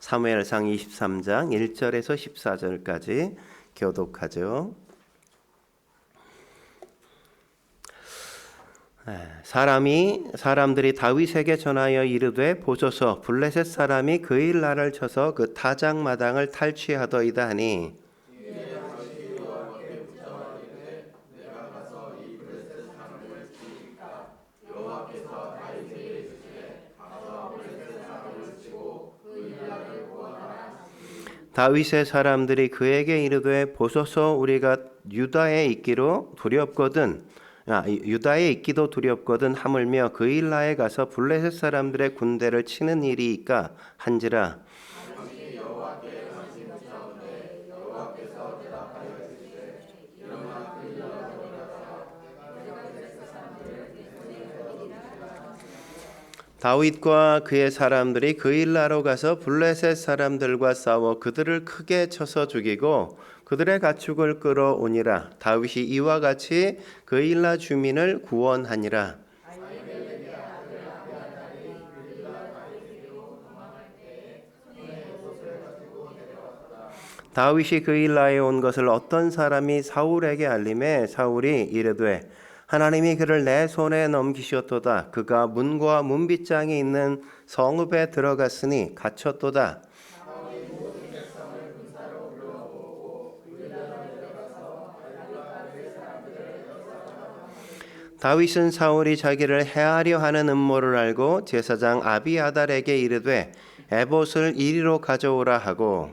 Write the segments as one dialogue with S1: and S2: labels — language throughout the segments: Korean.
S1: 사무엘상 23장 1절에서 14절까지 교독하죠. 사람들이 다윗에게 전하여 이르되 보소서 블레셋 사람이 그의 날을 쳐서 그 타작 마당을 탈취하더이다 하니 다윗의 사람들이 그에게 이르되 보소서 우리가 유다에 있기도 두렵거든 하물며 그 일라에 가서 블레셋 사람들의 군대를 치는 일이이까 한지라. 다윗과 그의 사람들이 그 일라로 가서 블레셋 사람들과 싸워 그들을 크게 쳐서 죽이고 그들의 가축을 끌어오니라. 다윗이 이와 같이 그 일라 주민을 구원하니라. 다윗이 그 일라에 온 것을 어떤 사람이 사울에게 알림해 사울이 이르되 하나님이 그를 내 손에 넘기셨도다. 그가 문과 문빗장이 있는 성읍에 들어갔으니 갇혔도다. 다윗은 사울이 자기를 해하려 하는 음모를 알고 제사장 아비아달에게 이르되 에봇을 이리로 가져오라 하고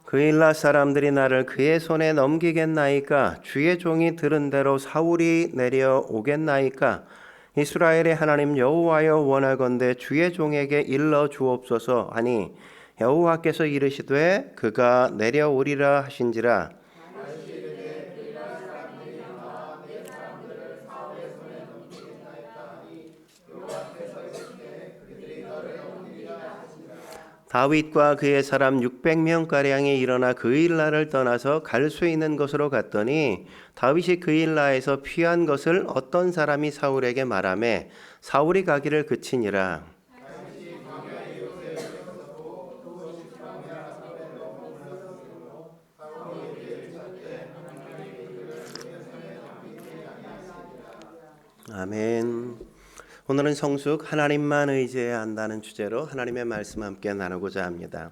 S1: 그 일라 사람들이 나를 그의 손에 넘기겠나이까? 주의 종이 들은 대로 사울이 내려오겠나이까? 이스라엘의 하나님 여호와여 원하건대 주의 종에게 일러 주옵소서 하니 여호와께서 이르시되 그가 내려오리라 하신지라. 다윗과 그의 사람 600명가량이 일어나 그 일라를 떠나서 갈 수 있는 곳으로 갔더니 다윗이 그 일라에서 피한 것을 어떤 사람이 사울에게 말하매 사울이 가기를 그치니라. 아멘. 오늘은 성숙 하나님만 의지해야 한다는 주제로 하나님의 말씀 함께 나누고자 합니다.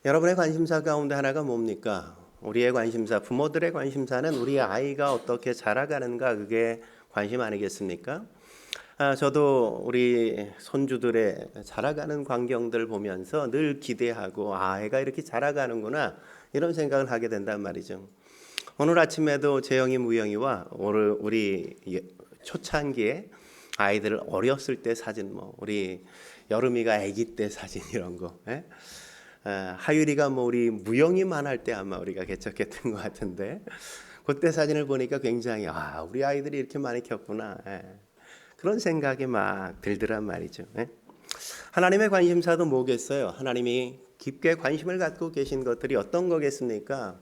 S1: 여러분의 관심사 가운데 하나가 뭡니까? 우리의 관심사, 부모들의 관심사는 우리 아이가 어떻게 자라가는가, 그게 관심 아니겠습니까? 저도 우리 손주들의 자라가는 광경들 보면서 늘 기대하고 애가 이렇게 자라가는구나 이런 생각을 하게 된단 말이죠. 오늘 아침에도 재영이 무영이와 오늘 우리 초창기에 아이들 어렸을 때 사진, 우리 여름이가 아기 때 사진 이런 거, 하율이가 우리 무영이만 할 때 아마 우리가 개척했던 것 같은데 그때 사진을 보니까 굉장히 우리 아이들이 이렇게 많이 컸구나, 그런 생각이 막 들더란 말이죠. 하나님의 관심사도 뭐겠어요? 하나님이 깊게 관심을 갖고 계신 것들이 어떤 거겠습니까?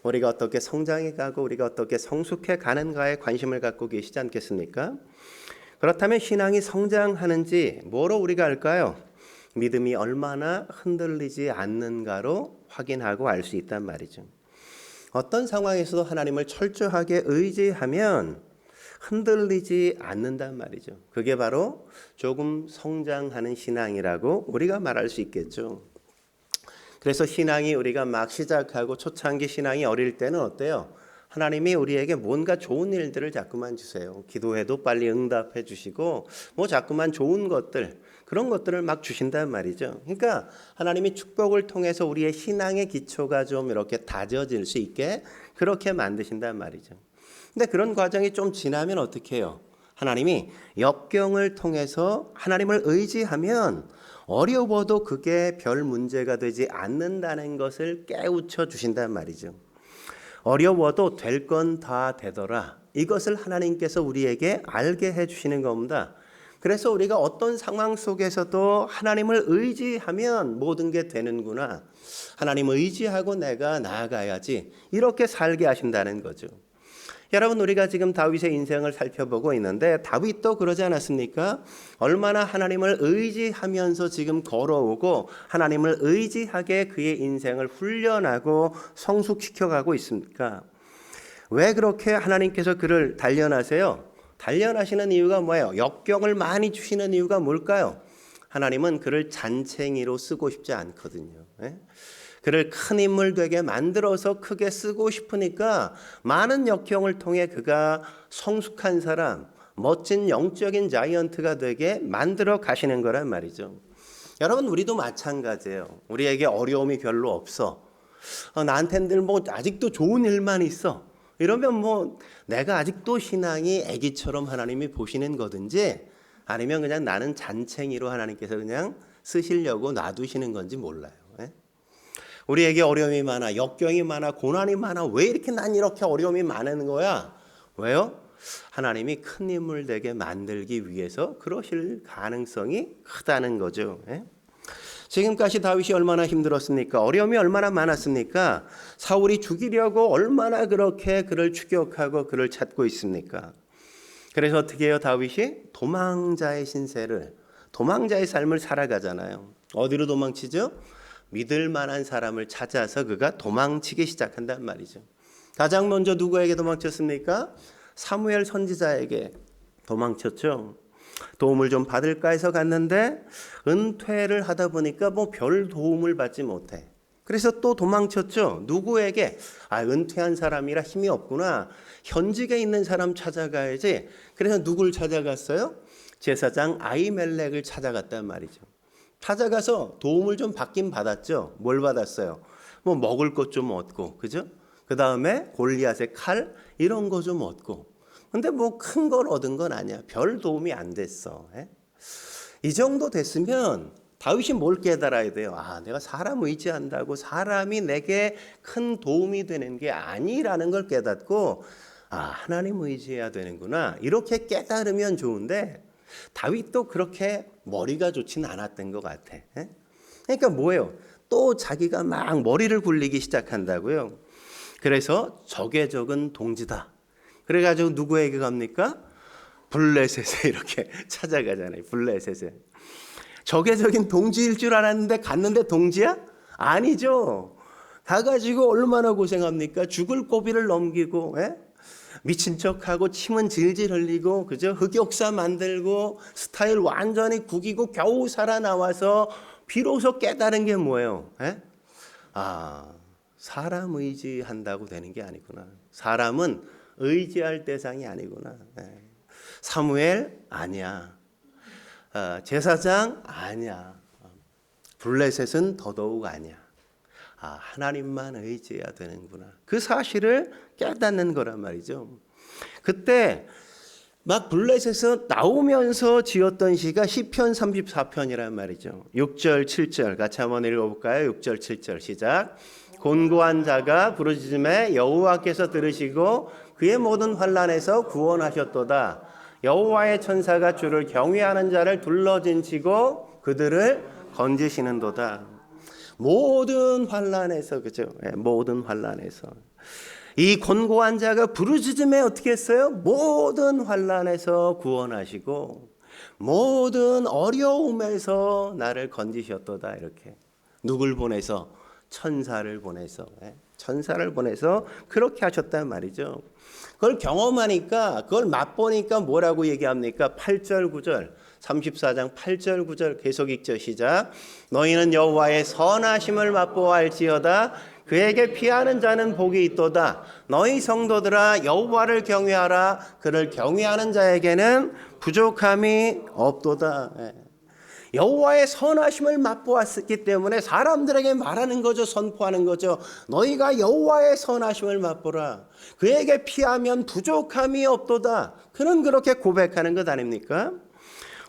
S1: 우리가 어떻게 성장해 가고 우리가 어떻게 성숙해 가는가에 관심을 갖고 계시지 않겠습니까? 그렇다면 신앙이 성장하는지 뭐로 우리가 알까요? 믿음이 얼마나 흔들리지 않는가로 확인하고 알 수 있단 말이죠. 어떤 상황에서도 하나님을 철저하게 의지하면 흔들리지 않는단 말이죠. 그게 바로 조금 성장하는 신앙이라고 우리가 말할 수 있겠죠. 그래서 신앙이 우리가 막 시작하고 초창기 신앙이 어릴 때는 어때요? 하나님이 우리에게 뭔가 좋은 일들을 자꾸만 주세요. 기도해도 빨리 응답해 주시고 자꾸만 좋은 것들, 그런 것들을 막 주신단 말이죠. 그러니까 하나님이 축복을 통해서 우리의 신앙의 기초가 좀 이렇게 다져질 수 있게 그렇게 만드신단 말이죠. 근데 그런 과정이 좀 지나면 어떻게 해요? 하나님이 역경을 통해서 하나님을 의지하면 어려워도 그게 별 문제가 되지 않는다는 것을 깨우쳐 주신단 말이죠. 어려워도 될 건 다 되더라. 이것을 하나님께서 우리에게 알게 해주시는 겁니다. 그래서 우리가 어떤 상황 속에서도 하나님을 의지하면 모든 게 되는구나. 하나님 의지하고 내가 나아가야지. 이렇게 살게 하신다는 거죠. 여러분, 우리가 지금 다윗의 인생을 살펴보고 있는데 다윗도 그러지 않았습니까? 얼마나 하나님을 의지하면서 지금 걸어오고 하나님을 의지하게 그의 인생을 훈련하고 성숙시켜가고 있습니까? 왜 그렇게 하나님께서 그를 단련하세요? 단련하시는 이유가 뭐예요? 역경을 많이 주시는 이유가 뭘까요? 하나님은 그를 잔챙이로 쓰고 싶지 않거든요. 그를 큰 인물 되게 만들어서 크게 쓰고 싶으니까 많은 역경을 통해 그가 성숙한 사람, 멋진 영적인 자이언트가 되게 만들어 가시는 거란 말이죠. 여러분, 우리도 마찬가지예요. 우리에게 어려움이 별로 없어. 나한테는 뭐 아직도 좋은 일만 있어. 이러면 뭐 내가 아직도 신앙이 아기처럼 하나님이 보시는 거든지 아니면 그냥 나는 잔챙이로 하나님께서 그냥 쓰시려고 놔두시는 건지 몰라요. 우리에게 어려움이 많아, 역경이 많아, 고난이 많아. 왜 이렇게 난 이렇게 어려움이 많은 거야? 왜요? 하나님이 큰 인물 되게 만들기 위해서 그러실 가능성이 크다는 거죠. 지금까지 다윗이 얼마나 힘들었습니까? 어려움이 얼마나 많았습니까? 사울이 죽이려고 얼마나 그렇게 그를 추격하고 그를 찾고 있습니까? 그래서 어떻게 해요? 다윗이 도망자의 신세를, 도망자의 삶을 살아가잖아요. 어디로 도망치죠? 믿을 만한 사람을 찾아서 그가 도망치기 시작한단 말이죠. 가장 먼저 누구에게 도망쳤습니까? 사무엘 선지자에게 도망쳤죠. 도움을 좀 받을까 해서 갔는데 은퇴를 하다 보니까 뭐 별 도움을 받지 못해. 그래서 또 도망쳤죠. 누구에게? 은퇴한 사람이라 힘이 없구나. 현직에 있는 사람 찾아가야지. 그래서 누굴 찾아갔어요? 제사장 아히멜렉을 찾아갔단 말이죠. 찾아가서 도움을 좀 받긴 받았죠. 뭘 받았어요? 뭐 먹을 것 좀 얻고, 그죠? 그 다음에 골리앗의 칼 이런 거 좀 얻고. 근데 뭐 큰 걸 얻은 건 아니야. 별 도움이 안 됐어. 이 정도 됐으면 다윗이 뭘 깨달아야 돼요? 내가 사람 의지한다고 사람이 내게 큰 도움이 되는 게 아니라는 걸 깨닫고 하나님 의지해야 되는구나. 이렇게 깨달으면 좋은데 다윗도 그렇게 머리가 좋지는 않았던 것 같아. 그러니까 뭐예요? 또 자기가 막 머리를 굴리기 시작한다고요. 그래서 적의 적은 동지다. 그래가지고 누구에게 갑니까? 블레셋에 이렇게 찾아가잖아요. 블레셋에. 적의 적인 동지일 줄 알았는데 갔는데 동지야? 아니죠. 가가지고 얼마나 고생합니까? 죽을 고비를 넘기고 미친 척하고 침은 질질 흘리고 그죠? 흑역사 만들고 스타일 완전히 구기고 겨우 살아나와서 비로소 깨달은 게 뭐예요? 사람 의지한다고 되는 게 아니구나. 사람은 의지할 대상이 아니구나. 사무엘 아니야. 제사장 아니야. 블레셋은 더더욱 아니야. 하나님만 의지해야 되는구나. 그 사실을 깨닫는 거란 말이죠. 그때 막 블레셋에서 나오면서 지었던 시가 시편 34편이란 말이죠. 6절 7절 같이 한번 읽어볼까요? 6절 7절 시작. 곤고한 자가 부르짖음에 여호와께서 들으시고 그의 모든 환난에서 구원하셨도다. 여호와의 천사가 주를 경외하는 자를 둘러진치고 그들을 건지시는도다. 모든 환난에서, 그죠? 모든 환난에서 이 곤고한 자가 부르짖음에 어떻게 했어요? 모든 환난에서 구원하시고 모든 어려움에서 나를 건지셨도다. 이렇게 누굴 보내서? 천사를 보내서. 천사를 보내서 그렇게 하셨단 말이죠. 그걸 경험하니까, 그걸 맛보니까 뭐라고 얘기합니까? 8절 9절 34장 8절 9절 계속 읽죠. 시작. 너희는 여호와의 선하심을 맛보아할지어다. 그에게 피하는 자는 복이 있도다. 너희 성도들아 여호와를 경외하라. 그를 경외하는 자에게는 부족함이 없도다. 여호와의 선하심을 맛보았기 때문에 사람들에게 말하는 거죠. 선포하는 거죠. 너희가 여호와의 선하심을 맛보라. 그에게 피하면 부족함이 없도다. 그는 그렇게 고백하는 것 아닙니까?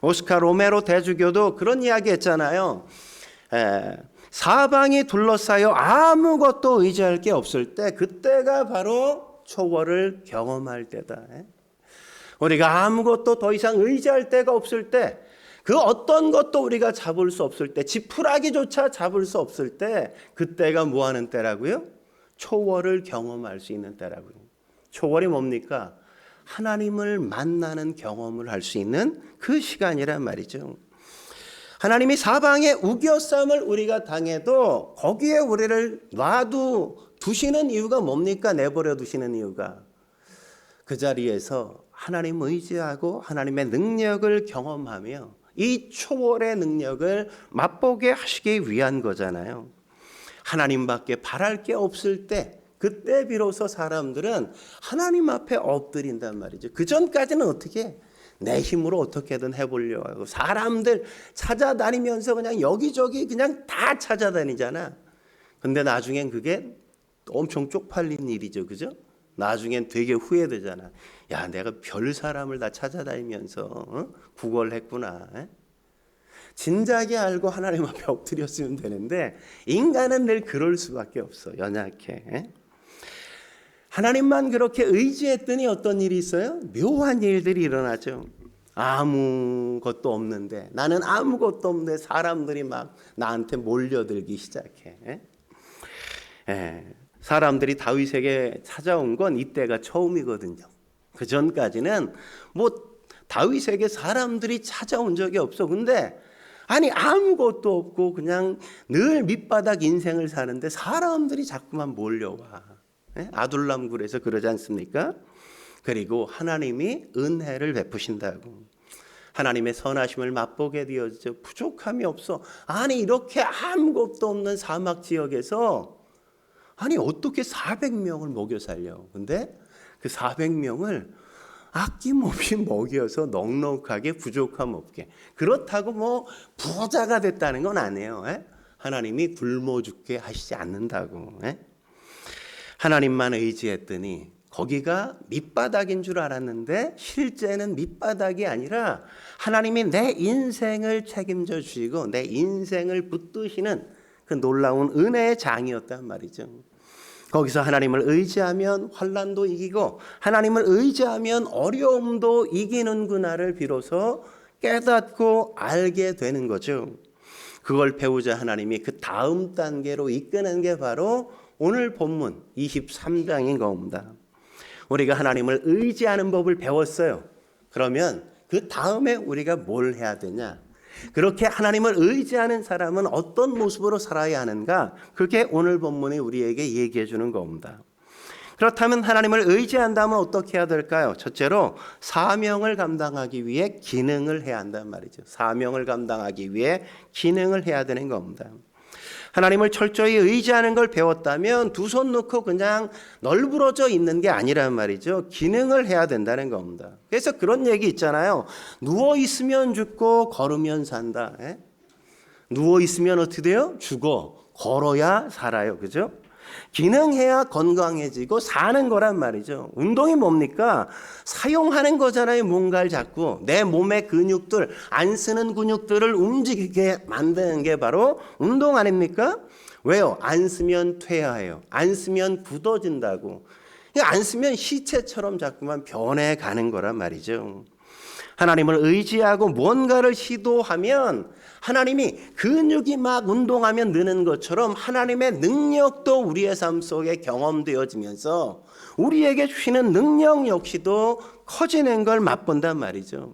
S1: 오스카 로메로 대주교도 그런 이야기 했잖아요. 사방이 둘러싸여 아무것도 의지할 게 없을 때 그때가 바로 초월을 경험할 때다. 우리가 아무것도 더 이상 의지할 데가 없을 때, 그 어떤 것도 우리가 잡을 수 없을 때, 지푸라기조차 잡을 수 없을 때, 그때가 뭐 하는 때라고요? 초월을 경험할 수 있는 때라고요. 초월이 뭡니까? 하나님을 만나는 경험을 할 수 있는 그 시간이란 말이죠. 하나님이 사방의 우겨쌈을 우리가 당해도 거기에 우리를 두시는 이유가 뭡니까? 내버려 두시는 이유가 그 자리에서 하나님 의지하고 하나님의 능력을 경험하며 이 초월의 능력을 맛보게 하시기 위한 거잖아요. 하나님밖에 바랄 게 없을 때, 그때 비로소 사람들은 하나님 앞에 엎드린단 말이죠. 그 전까지는 어떻게 내 힘으로 어떻게든 해보려고 하고 사람들 찾아다니면서 그냥 여기저기 그냥 다 찾아다니잖아. 근데 나중엔 그게 엄청 쪽팔린 일이죠. 그죠? 나중엔 되게 후회되잖아. 야, 내가 별 사람을 다 찾아다니면서 구걸했구나. 진작에 알고 하나님 앞에 엎드렸으면 되는데 인간은 늘 그럴 수밖에 없어. 연약해. 하나님만 그렇게 의지했더니 어떤 일이 있어요? 묘한 일들이 일어나죠. 아무것도 없는데, 나는 아무것도 없는데 사람들이 막 나한테 몰려들기 시작해. 사람들이 다윗에게 찾아온 건 이때가 처음이거든요. 그 전까지는 뭐 다윗에게 사람들이 찾아온 적이 없어. 근데 아니 아무것도 없고 그냥 늘 밑바닥 인생을 사는데 사람들이 자꾸만 몰려와. 아둘람굴에서 그러지 않습니까? 그리고 하나님이 은혜를 베푸신다고. 하나님의 선하심을 맛보게 되어지죠. 부족함이 없어. 아니 이렇게 아무것도 없는 사막 지역에서 아니 어떻게 400명을 먹여 살려. 근데 그 400명을 아낌없이 먹여서 넉넉하게 부족함 없게. 그렇다고 뭐 부자가 됐다는 건 아니에요. 하나님이 굶어 죽게 하시지 않는다고. 하나님만 의지했더니 거기가 밑바닥인 줄 알았는데 실제는 밑바닥이 아니라 하나님이 내 인생을 책임져 주시고 내 인생을 붙드시는 그 놀라운 은혜의 장이었단 말이죠. 거기서 하나님을 의지하면 환난도 이기고 하나님을 의지하면 어려움도 이기는구나를 비로소 깨닫고 알게 되는 거죠. 그걸 배우자 하나님이 그 다음 단계로 이끄는 게 바로 오늘 본문 23장인 겁니다. 우리가 하나님을 의지하는 법을 배웠어요. 그러면 그 다음에 우리가 뭘 해야 되냐? 그렇게 하나님을 의지하는 사람은 어떤 모습으로 살아야 하는가? 그게 오늘 본문이 우리에게 얘기해 주는 겁니다. 그렇다면 하나님을 의지한다면 어떻게 해야 될까요? 첫째로 사명을 감당하기 위해 기능을 해야 한단 말이죠. 사명을 감당하기 위해 기능을 해야 되는 겁니다. 하나님을 철저히 의지하는 걸 배웠다면 두 손 놓고 그냥 널브러져 있는 게 아니란 말이죠. 기능을 해야 된다는 겁니다. 그래서 그런 얘기 있잖아요. 누워 있으면 죽고 걸으면 산다. 누워 있으면 어떻게 돼요? 죽어. 걸어야 살아요. 그죠? 기능해야 건강해지고 사는 거란 말이죠. 운동이 뭡니까? 사용하는 거잖아요. 뭔가를 자꾸 내 몸의 근육들, 안 쓰는 근육들을 움직이게 만드는 게 바로 운동 아닙니까? 왜요? 안 쓰면 퇴화해요. 안 쓰면 굳어진다고. 안 쓰면 시체처럼 자꾸만 변해가는 거란 말이죠. 하나님을 의지하고 뭔가를 시도하면 하나님이 근육이 막 운동하면 느는 것처럼 하나님의 능력도 우리의 삶 속에 경험되어지면서 우리에게 주시는 능력 역시도 커지는 걸 맛본단 말이죠.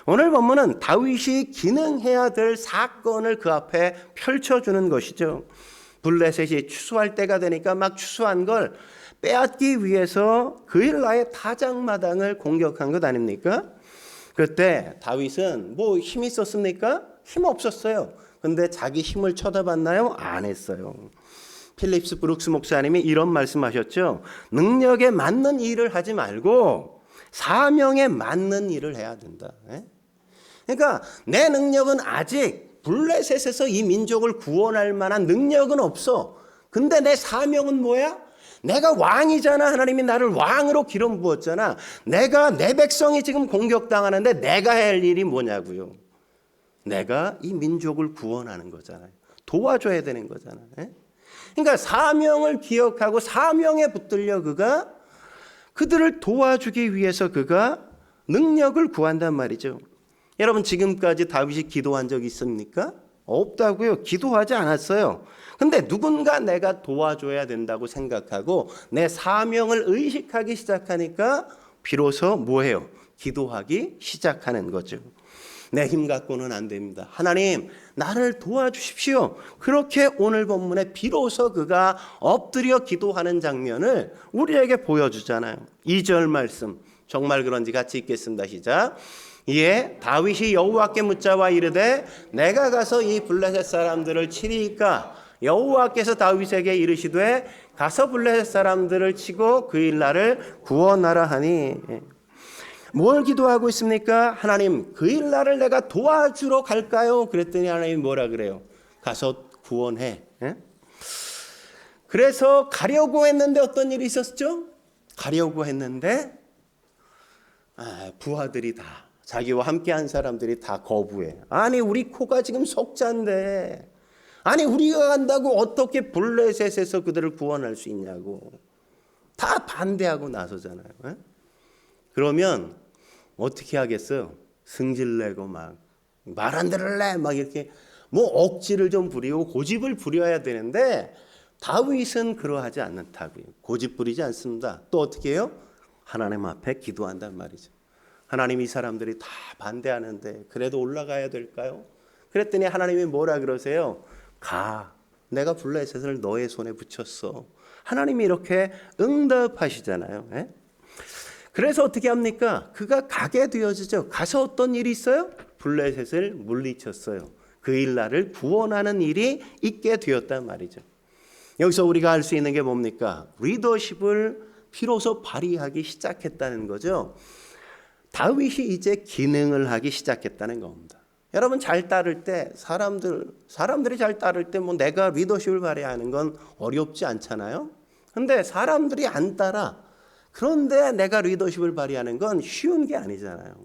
S1: 오늘 본문은 다윗이 기능해야 될 사건을 그 앞에 펼쳐주는 것이죠. 블레셋이 추수할 때가 되니까 막 추수한 걸 빼앗기 위해서 그일라의 타작마당을 공격한 것 아닙니까? 그때 다윗은 뭐 힘 있었습니까? 힘 없었어요. 근데 자기 힘을 쳐다봤나요? 안 했어요. 필립스 브룩스 목사님이 이런 말씀하셨죠. 능력에 맞는 일을 하지 말고 사명에 맞는 일을 해야 된다. 그러니까 내 능력은 아직 블레셋에서 이 민족을 구원할 만한 능력은 없어. 근데 내 사명은 뭐야? 내가 왕이잖아. 하나님이 나를 왕으로 기름 부었잖아. 내 백성이 지금 공격당하는데 내가 할 일이 뭐냐고요. 내가 이 민족을 구원하는 거잖아요. 도와줘야 되는 거잖아요. 그러니까 사명을 기억하고 사명에 붙들려 그들을 도와주기 위해서 그가 능력을 구한단 말이죠. 여러분 지금까지 다윗이 기도한 적 있습니까? 없다고요. 기도하지 않았어요. 근데 누군가 내가 도와줘야 된다고 생각하고 내 사명을 의식하기 시작하니까 비로소 뭐예요? 기도하기 시작하는 거죠. 내 힘 갖고는 안 됩니다. 하나님 나를 도와주십시오. 그렇게 오늘 본문에 비로소 그가 엎드려 기도하는 장면을 우리에게 보여주잖아요. 2절 말씀 정말 그런지 같이 읽겠습니다. 시작. 이에 다윗이 여호와께 묻자와 이르되 내가 가서 이 블레셋 사람들을 치리이까 여호와께서 다윗에게 이르시되 가서 블레셋 사람들을 치고 그 일날을 구원하라 하니. 뭘 기도하고 있습니까? 하나님 그 일날을 내가 도와주러 갈까요? 그랬더니 하나님이 뭐라 그래요? 가서 구원해. 그래서 가려고 했는데 어떤 일이 있었죠? 가려고 했는데 부하들이 다 자기와 함께한 사람들이 다 거부해. 아니 우리 코가 지금 속자인데 아니 우리가 간다고 어떻게 블레셋에서 그들을 구원할 수 있냐고 다 반대하고 나서잖아요. 그러면 어떻게 하겠어요? 승질내고 막 말 안 들을래 막 이렇게 뭐 억지를 좀 부리고 고집을 부려야 되는데 다윗은 그러하지 않다고요. 고집 부리지 않습니다. 또 어떻게 해요? 하나님 앞에 기도한단 말이죠. 하나님 이 사람들이 다 반대하는데 그래도 올라가야 될까요? 그랬더니 하나님이 뭐라 그러세요? 가. 내가 블레셋을 너의 손에 붙였어. 하나님이 이렇게 응답하시잖아요. 그래서 어떻게 합니까? 그가 가게 되어지죠. 가서 어떤 일이 있어요? 블레셋을 물리쳤어요. 그 일날을 구원하는 일이 있게 되었단 말이죠. 여기서 우리가 할 수 있는 게 뭡니까? 리더십을 비로소 발휘하기 시작했다는 거죠. 다윗이 이제 기능을 하기 시작했다는 겁니다. 여러분 잘 따를 때 사람들이 잘 따를 때 뭐 내가 리더십을 발휘하는 건 어렵지 않잖아요. 근데 사람들이 안 따라. 그런데 내가 리더십을 발휘하는 건 쉬운 게 아니잖아요.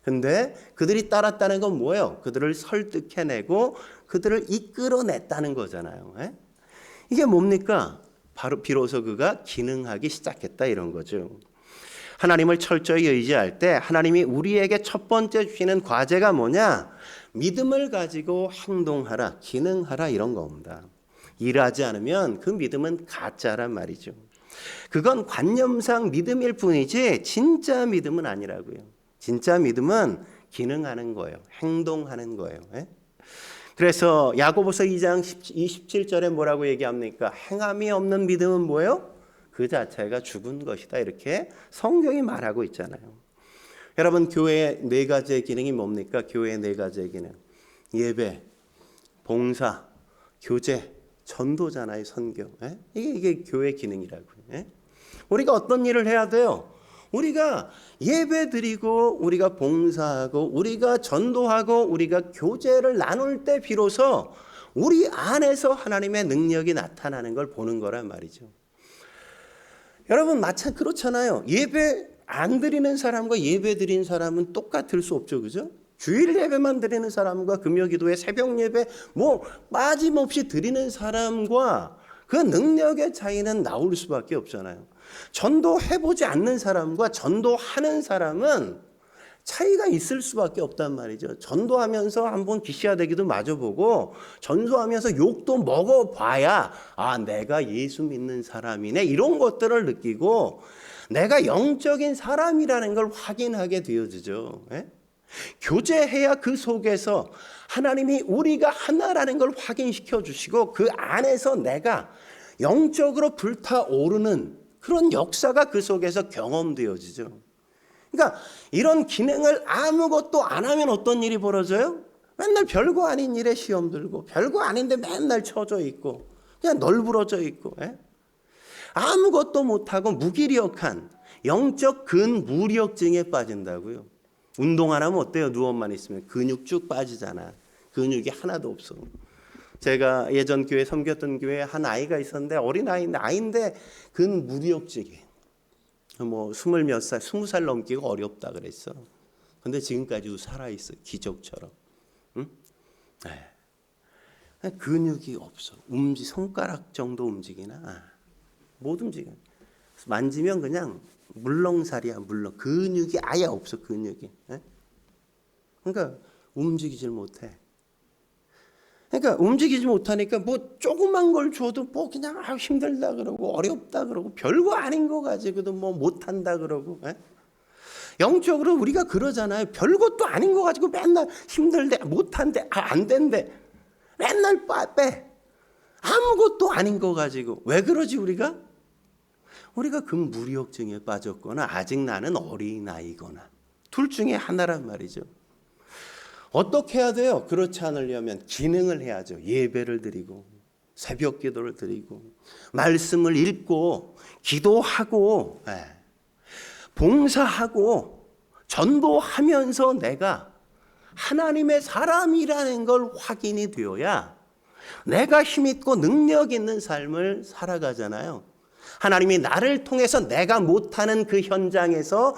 S1: 근데 그들이 따랐다는 건 뭐예요? 그들을 설득해내고 그들을 이끌어냈다는 거잖아요. 이게 뭡니까? 바로 비로소 그가 기능하기 시작했다 이런 거죠. 하나님을 철저히 의지할 때 하나님이 우리에게 첫 번째 주시는 과제가 뭐냐? 믿음을 가지고 행동하라, 기능하라 이런 겁니다. 일하지 않으면 그 믿음은 가짜란 말이죠. 그건 관념상 믿음일 뿐이지 진짜 믿음은 아니라고요. 진짜 믿음은 기능하는 거예요. 행동하는 거예요. 그래서 야고보서 2장 27절에 뭐라고 얘기합니까? 행함이 없는 믿음은 뭐예요? 그 자체가 죽은 것이다. 이렇게 성경이 말하고 있잖아요. 여러분 교회의 네 가지의 기능이 뭡니까? 교회의 네 가지의 기능. 예배, 봉사, 교제, 전도잖아요. 선교. 이게 교회 기능이라고요. 우리가 어떤 일을 해야 돼요? 우리가 예배 드리고 우리가 봉사하고 우리가 전도하고 우리가 교제를 나눌 때 비로소 우리 안에서 하나님의 능력이 나타나는 걸 보는 거란 말이죠. 여러분 그렇잖아요. 예배 안 드리는 사람과 예배 드린 사람은 똑같을 수 없죠. 그죠? 주일 예배만 드리는 사람과 금요기도회 새벽 예배 뭐 빠짐없이 드리는 사람과 그 능력의 차이는 나올 수밖에 없잖아요. 전도해보지 않는 사람과 전도하는 사람은 차이가 있을 수밖에 없단 말이죠. 전도하면서 한번 기시아대기도 마주보고 전도하면서 욕도 먹어봐야 내가 예수 믿는 사람이네 이런 것들을 느끼고 내가 영적인 사람이라는 걸 확인하게 되어지죠. 교제해야 그 속에서 하나님이 우리가 하나라는 걸 확인시켜 주시고 그 안에서 내가 영적으로 불타오르는 그런 역사가 그 속에서 경험되어지죠. 그러니까 이런 기능을 아무것도 안 하면 어떤 일이 벌어져요? 맨날 별거 아닌 일에 시험 들고 별거 아닌데 맨날 처져 있고 그냥 널브러져 있고 아무것도 못하고 무기력한 영적 근무력증에 빠진다고요. 운동 안 하면 어때요? 누워만 있으면 근육 쭉 빠지잖아. 근육이 하나도 없어. 제가 예전 교회 섬겼던 교회에 한 아이가 있었는데 어린 아이인데 근무력증이 뭐 20살 넘기가 어렵다 그랬어. 근데 지금까지도 살아있어. 기적처럼. 응? 근육이 없어. 손가락 정도 움직이나 못 움직여. 만지면 그냥 물렁살이야, 물렁. 근육이 아예 없어, 근육이. 예? 그러니까 움직이질 못해. 그러니까 움직이지 못하니까 뭐 조그만 걸 줘도 뭐 그냥 힘들다 그러고 어렵다 그러고 별거 아닌 거 가지고도 뭐 못한다 그러고. 예? 영적으로 우리가 그러잖아요. 별것도 아닌 거 가지고 맨날 힘들대, 못한대, 안 된대. 맨날 빼. 아무것도 아닌 거 가지고. 왜 그러지 우리가? 우리가 금무리역증에 빠졌거나 아직 나는 어린아이거나 둘 중에 하나란 말이죠. 어떻게 해야 돼요? 그렇지 않으려면 기능을 해야죠. 예배를 드리고 새벽 기도를 드리고 말씀을 읽고 기도하고 봉사하고 전도하면서 내가 하나님의 사람이라는 걸 확인이 되어야 내가 힘있고 능력 있는 삶을 살아가잖아요. 하나님이 나를 통해서 내가 못하는 그 현장에서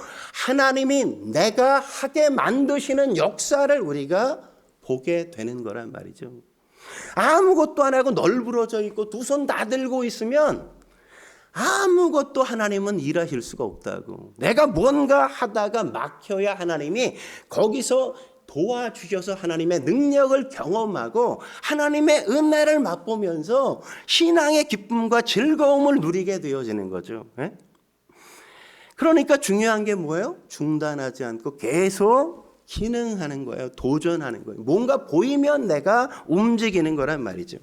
S1: 하나님이 내가 하게 만드시는 역사를 우리가 보게 되는 거란 말이죠. 아무것도 안 하고 널브러져 있고 두 손 다 들고 있으면 아무것도 하나님은 일하실 수가 없다고. 내가 뭔가 하다가 막혀야 하나님이 거기서 도와주셔서 하나님의 능력을 경험하고 하나님의 은혜를 맛보면서 신앙의 기쁨과 즐거움을 누리게 되어지는 거죠. 그러니까 중요한 게 뭐예요? 중단하지 않고 계속 기능하는 거예요. 도전하는 거예요. 뭔가 보이면 내가 움직이는 거란 말이죠.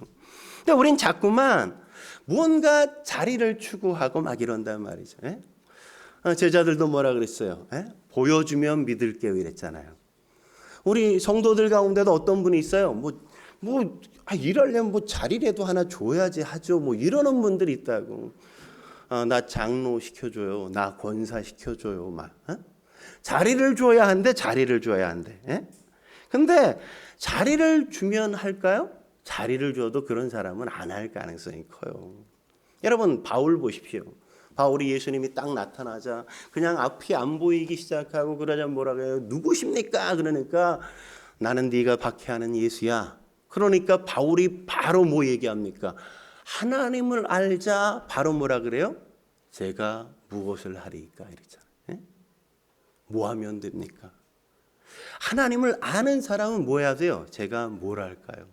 S1: 근데 우린 자꾸만 뭔가 자리를 추구하고 막 이런단 말이죠. 제자들도 뭐라 그랬어요? 보여주면 믿을게요 이랬잖아요. 우리 성도들 가운데도 어떤 분이 있어요. 일하려면 뭐 자리라도 하나 줘야지 하죠. 뭐 이러는 분들이 있다고. 나 장로 시켜줘요. 나 권사 시켜줘요. 막 자리를 줘야 한대. 자리를 줘야 한대. 근데 자리를 주면 할까요? 자리를 줘도 그런 사람은 안 할 가능성이 커요. 여러분 바울 보십시오. 바울이 예수님이 딱 나타나자 그냥 앞이 안 보이기 시작하고 그러자 뭐라 그래요? 누구십니까? 그러니까 나는 네가 박해하는 예수야. 그러니까 바울이 바로 뭐 얘기합니까? 하나님을 알자. 바로 뭐라 그래요? 제가 무엇을 하리까? 이랬잖아요. 뭐 하면 됩니까? 하나님을 아는 사람은 뭐 해야 돼요? 제가 뭘 할까요?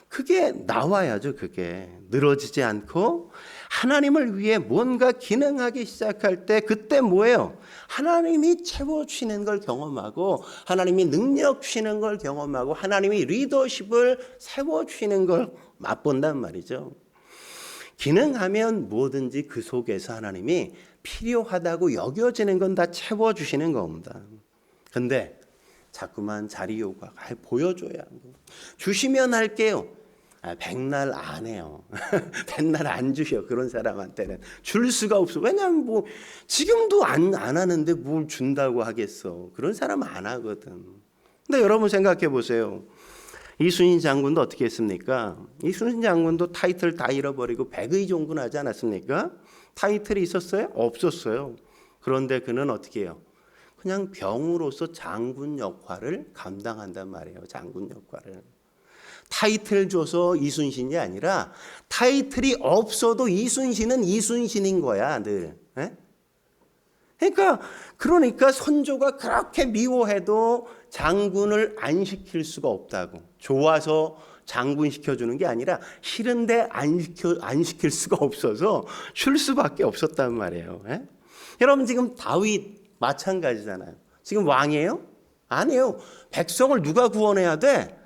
S1: 그게 나와야죠. 그게 늘어지지 않고 하나님을 위해 뭔가 기능하기 시작할 때 그때 뭐예요? 하나님이 채워주시는 걸 경험하고 하나님이 능력 주시는 걸 경험하고 하나님이 리더십을 세워주시는 걸 맛본단 말이죠. 기능하면 뭐든지 그 속에서 하나님이 필요하다고 여겨지는 건 다 채워주시는 겁니다. 근데 자꾸만 자리 요구가 보여줘야 주시면 할게요. 백날 안 해요. 백날 안 주셔. 그런 사람한테는 줄 수가 없어. 왜냐하면 뭐 지금도 안 하는데 뭘 준다고 하겠어. 그런 사람은 안 하거든. 근데 여러분 생각해 보세요. 이순신 장군도 어떻게 했습니까? 이순신 장군도 타이틀 다 잃어버리고 백의종군하지 않았습니까? 타이틀이 있었어요? 없었어요. 그런데 그는 어떻게 해요? 그냥 병으로서 장군 역할을 감당한단 말이에요. 장군 역할을. 타이틀 줘서 이순신이 아니라 타이틀이 없어도 이순신은 이순신인 거야, 늘. 그러니까 선조가 그렇게 미워해도 장군을 안 시킬 수가 없다고. 좋아서 장군 시켜주는 게 아니라 싫은데 안 시킬 수가 없어서 줄 수밖에 없었단 말이에요. 여러분 지금 다윗 마찬가지잖아요. 지금 왕이에요? 아니에요. 백성을 누가 구원해야 돼?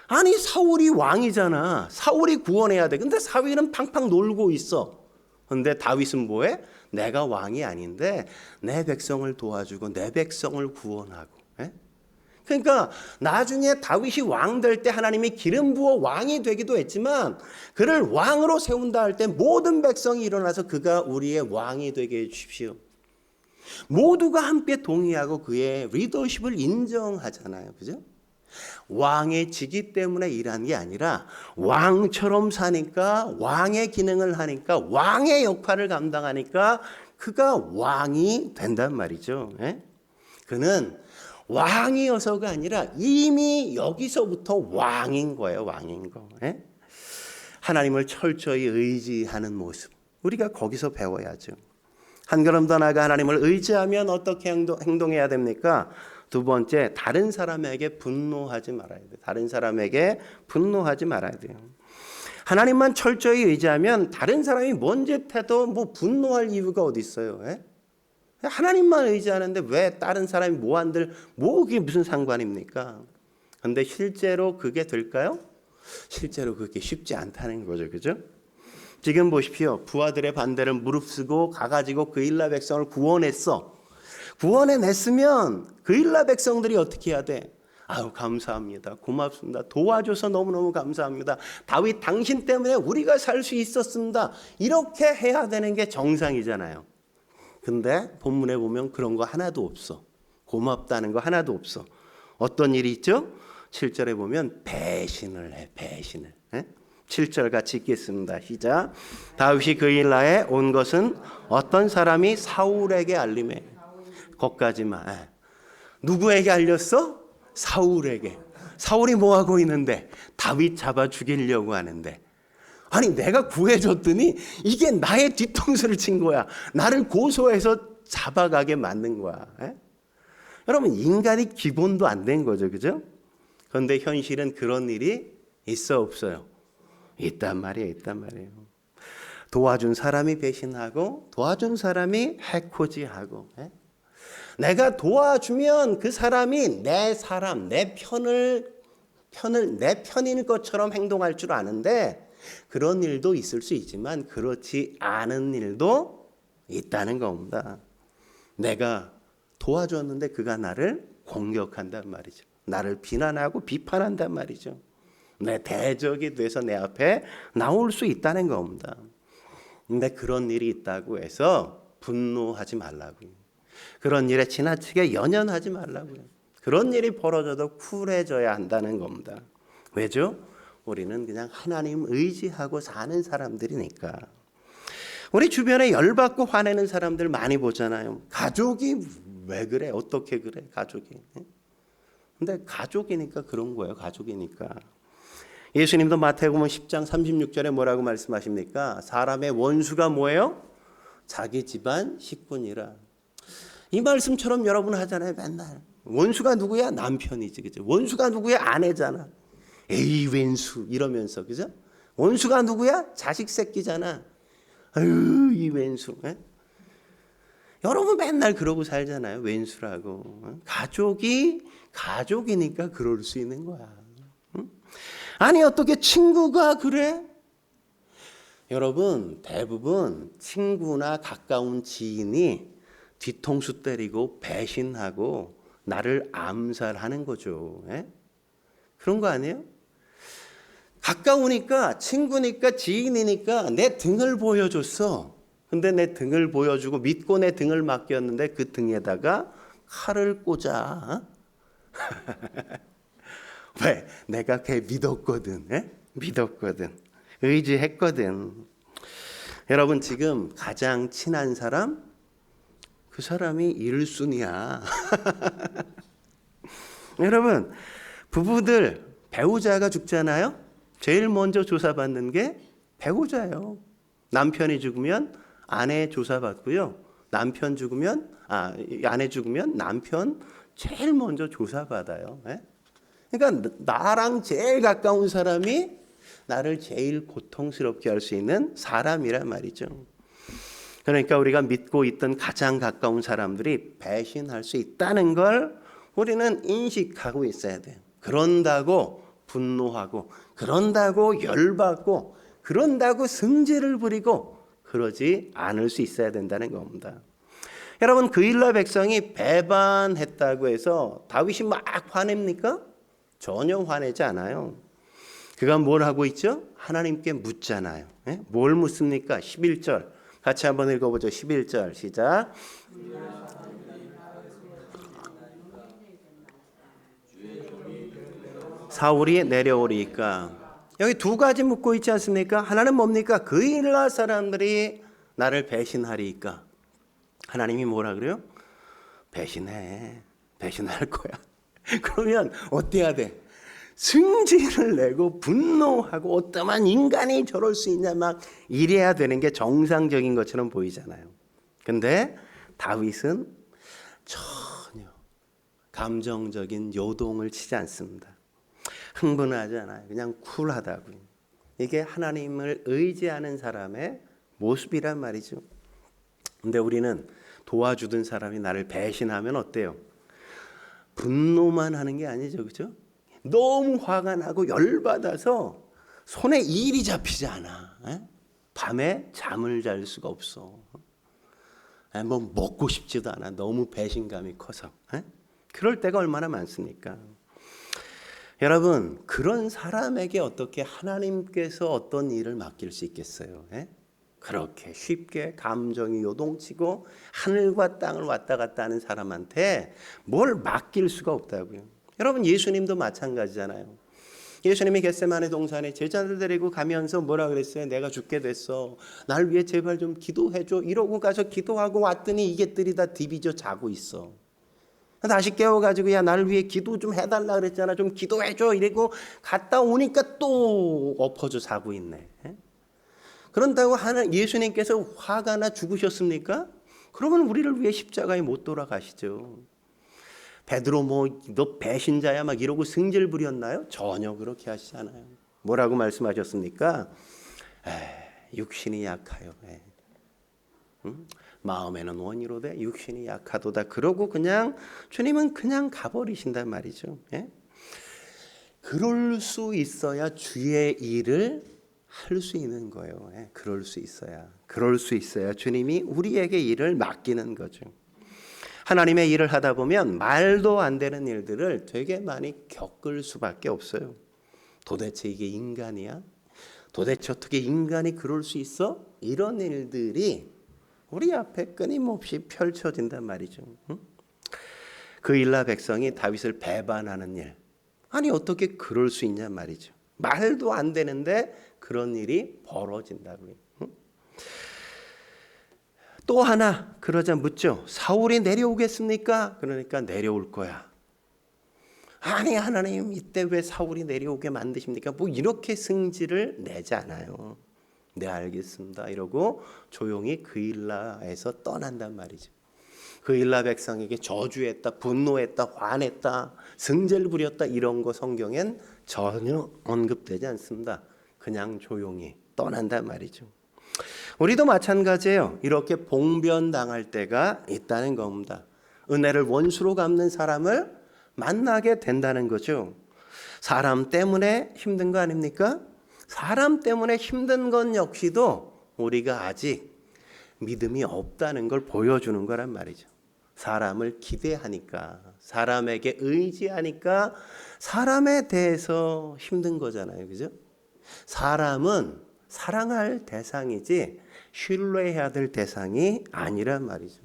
S1: 아니 사울이 왕이잖아. 사울이 구원해야 돼. 근데 사울은 팡팡 놀고 있어. 근데 다윗은 뭐해? 내가 왕이 아닌데 내 백성을 도와주고 내 백성을 구원하고. 그러니까 나중에 다윗이 왕 될 때 하나님이 기름 부어 왕이 되기도 했지만 그를 왕으로 세운다 할 때 모든 백성이 일어나서 그가 우리의 왕이 되게 해 주십시오. 모두가 함께 동의하고 그의 리더십을 인정하잖아요. 그죠? 왕의 직위 때문에 일한 게 아니라 왕처럼 사니까 왕의 기능을 하니까 왕의 역할을 감당하니까 그가 왕이 된단 말이죠. 그는 왕이어서가 아니라 이미 여기서부터 왕인 거예요. 왕인 거. 하나님을 철저히 의지하는 모습. 우리가 거기서 배워야죠. 한 걸음 더 나아가 하나님을 의지하면 어떻게 행동해야 됩니까? 두 번째, 다른 사람에게 분노하지 말아야 돼요. 다른 사람에게 분노하지 말아야 돼요. 하나님만 철저히 의지하면 다른 사람이 뭔 짓 해도 뭐 분노할 이유가 어디 있어요? 예? 하나님만 의지하는데 왜 다른 사람이 뭐 한들 뭐 그게 무슨 상관입니까? 근데 실제로 그게 될까요? 실제로 그게 쉽지 않다는 거죠. 그죠? 지금 보십시오. 부하들의 반대를 무릅쓰고 가가지고 그 일라 백성을 구원했어. 구원해냈으면 그 일라 백성들이 어떻게 해야 돼? 아유, 감사합니다. 고맙습니다. 도와줘서 너무너무 감사합니다. 다윗 당신 때문에 우리가 살 수 있었습니다. 이렇게 해야 되는 게 정상이잖아요. 근데 본문에 보면 그런 거 하나도 없어. 고맙다는 거 하나도 없어. 어떤 일이 있죠? 7절에 보면 배신을 해. 배신을. 7절 같이 읽겠습니다. 시작. 다윗이 그 일라에 온 것은 어떤 사람이 사울에게 알림해. 거기까지만. 누구에게 알렸어? 사울에게. 사울이 뭐하고 있는데? 다윗 잡아 죽이려고 하는데. 아니 내가 구해줬더니 이게 나의 뒤통수를 친 거야. 나를 고소해서 잡아가게 만든 거야. 여러분 인간이 기본도 안 된 거죠. 그죠? 그런데 현실은 그런 일이 있어 없어요? 있단 말이에요. 있단 말이에요. 도와준 사람이 배신하고 도와준 사람이 해코지하고. 내가 도와주면 그 사람이 내 사람, 내 편인 것처럼 행동할 줄 아는데 그런 일도 있을 수 있지만 그렇지 않은 일도 있다는 겁니다. 내가 도와줬는데 그가 나를 공격한단 말이죠. 나를 비난하고 비판한단 말이죠. 내 대적이 돼서 내 앞에 나올 수 있다는 겁니다. 근데 그런 일이 있다고 해서 분노하지 말라고요. 그런 일에 지나치게 연연하지 말라고요. 그런 일이 벌어져도 쿨해져야 한다는 겁니다. 왜죠? 우리는 그냥 하나님 의지하고 사는 사람들이니까. 우리 주변에 열받고 화내는 사람들 많이 보잖아요. 가족이 왜 그래? 어떻게 그래? 가족이. 근데 가족이니까 그런 거예요. 가족이니까. 예수님도 마태복음 10장 36절에 뭐라고 말씀하십니까? 사람의 원수가 뭐예요? 자기 집안 식구니라. 이 말씀처럼 여러분 하잖아요. 맨날. 원수가 누구야? 남편이지. 그죠? 원수가 누구야? 아내잖아. 에이 왼수 이러면서. 그죠? 원수가 누구야? 자식 새끼잖아. 아유 이 왼수. 여러분 맨날 그러고 살잖아요. 왼수라고. 가족이니까 그럴 수 있는 거야. 아니 어떻게 친구가 그래? 여러분 대부분 친구나 가까운 지인이 뒤통수 때리고 배신하고 나를 암살하는 거죠. 그런 거 아니에요? 가까우니까 친구니까 지인이니까 내 등을 보여줬어. 근데 내 등을 보여주고 믿고 내 등을 맡겼는데 그 등에다가 칼을 꽂아. 왜? 내가 걔 믿었거든. 믿었거든. 의지했거든. 여러분 지금 가장 친한 사람? 그 사람이 1순위야. 여러분 부부들 배우자가 죽잖아요. 제일 먼저 조사받는 게 배우자예요. 남편이 죽으면 아내 조사받고요. 아내 죽으면 남편 제일 먼저 조사받아요. 그러니까 나랑 제일 가까운 사람이 나를 제일 고통스럽게 할 수 있는 사람이란 말이죠. 그러니까 우리가 믿고 있던 가장 가까운 사람들이 배신할 수 있다는 걸 우리는 인식하고 있어야 돼요. 그런다고 분노하고 그런다고 열받고 그런다고 승질을 부리고 그러지 않을 수 있어야 된다는 겁니다. 여러분 그 일라 백성이 배반했다고 해서 다윗이 막 화냅니까? 전혀 화내지 않아요. 그가 뭘 하고 있죠? 하나님께 묻잖아요. 뭘 묻습니까? 11절 같이 한번 읽어보죠. 11절 시작. 사울이 내려오리까. 여기 두 가지 묻고 있지 않습니까? 하나는 뭡니까? 그 일라 사람들이 나를 배신하리까. 하나님이 뭐라 그래요? 배신해. 배신할 거야. 그러면 어때야 돼? 승질을 내고 분노하고 어떠한 인간이 저럴 수 있냐 막 이래야 되는 게 정상적인 것처럼 보이잖아요. 근데 다윗은 전혀 감정적인 요동을 치지 않습니다. 흥분하지 않아요. 그냥 쿨하다고요. 이게 하나님을 의지하는 사람의 모습이란 말이죠. 근데 우리는 도와주던 사람이 나를 배신하면 어때요? 분노만 하는 게 아니죠, 그죠? 너무 화가 나고 열받아서 손에 일이 잡히지 않아. 밤에 잠을 잘 수가 없어. 뭐 먹고 싶지도 않아. 너무 배신감이 커서. 그럴 때가 얼마나 많습니까? 여러분, 그런 사람에게 어떻게 하나님께서 어떤 일을 맡길 수 있겠어요? 그렇게 쉽게 감정이 요동치고 하늘과 땅을 왔다 갔다 하는 사람한테 뭘 맡길 수가 없다고요. 여러분, 예수님도 마찬가지잖아요. 예수님이 겟세마네 동산에 제자들 데리고 가면서 뭐라 그랬어요? 내가 죽게 됐어. 날 위해 제발 좀 기도해줘. 이러고 가서 기도하고 왔더니 이게들이 다 디비져 자고 있어. 다시 깨워가지고 야 나를 위해 기도 좀 해달라 그랬잖아. 좀 기도해줘. 이러고 갔다 오니까 또 엎어져 자고 있네. 그런다고 예수님께서 화가 나 죽으셨습니까? 그러면 우리를 위해 십자가에 못 돌아가시죠. 베드로 너 배신자야 막 이러고 승질 부렸나요? 전혀 그렇게 하시지 않아요. 뭐라고 말씀하셨습니까? 육신이 약하여. 마음에는 원이로되 육신이 약하도다. 그러고 그냥 주님은 그냥 가버리신단 말이죠. 그럴 수 있어야 주의 일을 할 수 있는 거예요. 그럴 수 있어야 주님이 우리에게 일을 맡기는 거죠. 하나님의 일을 하다 보면 말도 안 되는 일들을 되게 많이 겪을 수밖에 없어요. 도대체 이게 인간이야? 도대체 어떻게 인간이 그럴 수 있어? 이런 일들이 우리 앞에 끊임없이 펼쳐진단 말이죠. 그일라 백성이 다윗을 배반하는 일. 아니 어떻게 그럴 수 있냔 말이죠. 말도 안 되는데 그런 일이 벌어진다고요. 또 하나 그러자 묻죠. 사울이 내려오겠습니까? 그러니까 내려올 거야. 아니 하나님 이때 왜 사울이 내려오게 만드십니까? 뭐 이렇게 승질을 내지 않아요. 네 알겠습니다. 이러고 조용히 그일라에서 떠난단 말이죠. 그일라 백성에게 저주했다, 분노했다, 화냈다, 승질 부렸다 이런 거 성경엔 전혀 언급되지 않습니다. 그냥 조용히 떠난단 말이죠. 우리도 마찬가지예요. 이렇게 봉변당할 때가 있다는 겁니다. 은혜를 원수로 갚는 사람을 만나게 된다는 거죠. 사람 때문에 힘든 거 아닙니까? 사람 때문에 힘든 건 역시도 우리가 아직 믿음이 없다는 걸 보여주는 거란 말이죠. 사람을 기대하니까, 사람에게 의지하니까 사람에 대해서 힘든 거잖아요. 그죠? 사람은 사랑할 대상이지 신뢰해야 될 대상이 아니란 말이죠.